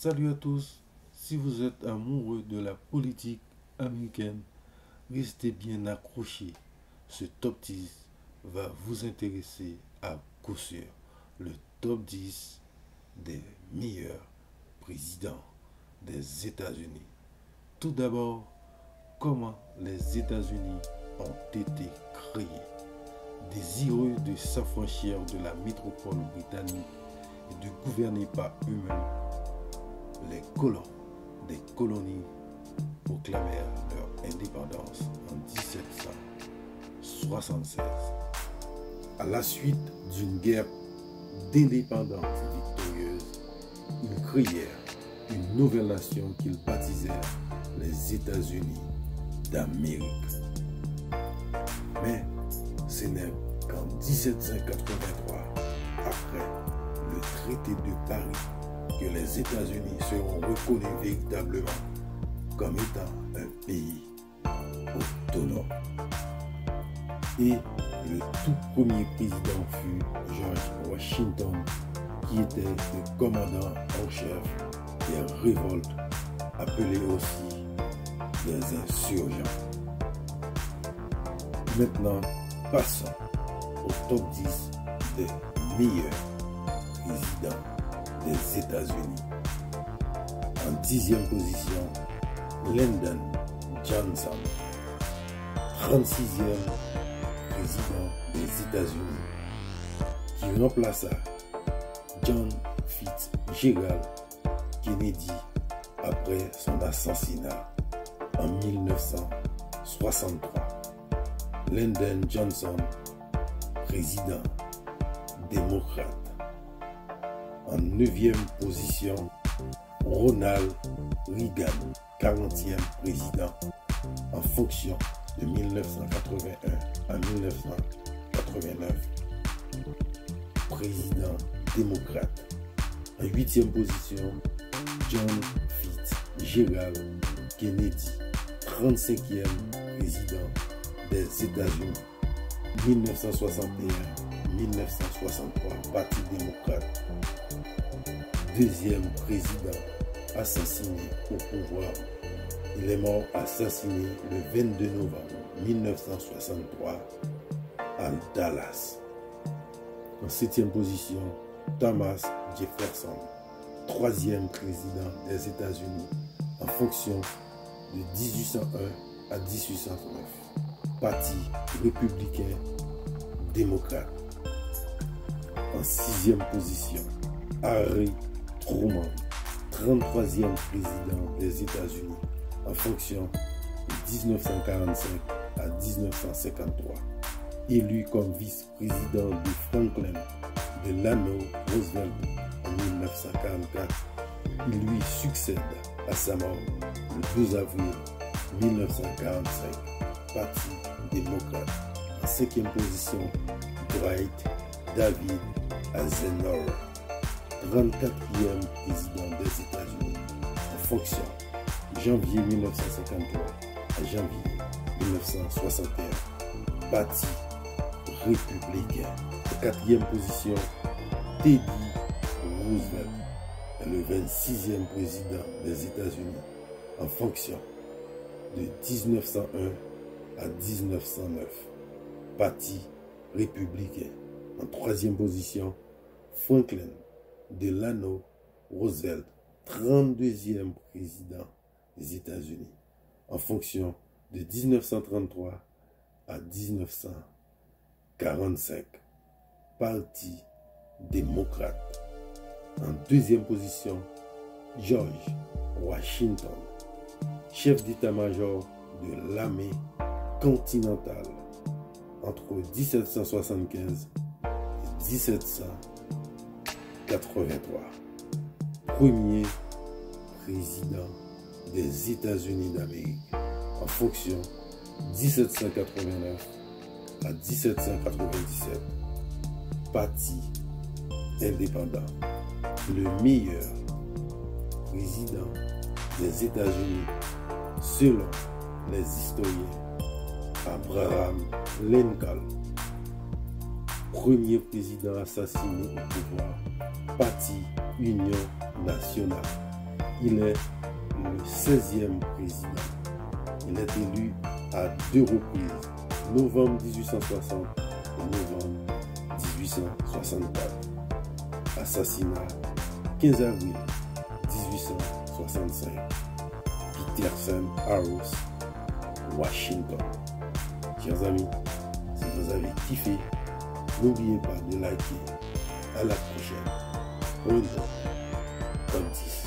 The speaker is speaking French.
Salut à tous, si vous êtes amoureux de la politique américaine, restez bien accrochés. Ce top 10 va vous intéresser à coup sûr. Le top 10 des meilleurs présidents des États-Unis. Tout d'abord, comment les États-Unis ont été créés. Désireux de s'affranchir de la métropole britannique et de gouverner par eux-mêmes, les colons des colonies proclamèrent leur indépendance en 1776. À la suite d'une guerre d'indépendance victorieuse, ils créèrent une nouvelle nation qu'ils baptisèrent les États-Unis d'Amérique. Mais ce n'est qu'en 1783, après le traité de Paris, que les États-Unis seront reconnus véritablement comme étant un pays autonome. Et le tout premier président fut George Washington, qui était le commandant en chef des révoltes, appelées aussi des insurgents. Maintenant, passons au top 10 des meilleurs présidents des États-Unis. En 10e position, Lyndon Johnson, 36e président des États-Unis, qui remplaça John Fitzgerald Kennedy après son assassinat en 1963. Lyndon Johnson, président démocrate. En 9e position, Ronald Reagan, 40e président en fonction de 1981 à 1989, président démocrate. En 8e position, John Fitzgerald Kennedy, 35e président des États-Unis, 1961-1963, Parti démocrate. Deuxième président assassiné au pouvoir. Il est mort assassiné le 22 novembre 1963 à Dallas. En 7e position, Thomas Jefferson, 3e président des États-Unis en fonction de 1801 à 1809. Parti républicain démocrate. En 6e position, Harry Truman, 33e président des États-Unis en fonction de 1945 à 1953. Élu comme vice-président de Franklin Delano Roosevelt en 1944, il lui succède à sa mort le 12 avril 1945. Parti démocrate. En 5e position, Dwight David Eisenhower, 34e président des États-Unis en fonction de janvier 1953 à janvier 1961. Parti républicain. En 4e position, Teddy Roosevelt, le 26e président des États-Unis en fonction de 1901 à 1909, Parti républicain. En 3e position, Franklin Delano Roosevelt, 32e président des États-Unis, en fonction de 1933 à 1945, Parti démocrate. En 2e position, George Washington, chef d'état-major de l'armée continentale entre 1775 et 1783. Premier président des États-Unis d'Amérique en fonction 1789 à 1797. Parti indépendant. Le meilleur président des États-Unis selon les historiens, Abraham Lincoln, premier président assassiné au pouvoir, Parti Union nationale. Il est le 16e président. Il est élu à 2 reprises, novembre 1860 et novembre 1864. Assassinat 15 avril 1865. Peterson House, Washington. Chers amis, si vous avez kiffé, n'oubliez pas de liker. À la prochaine. Comme 10.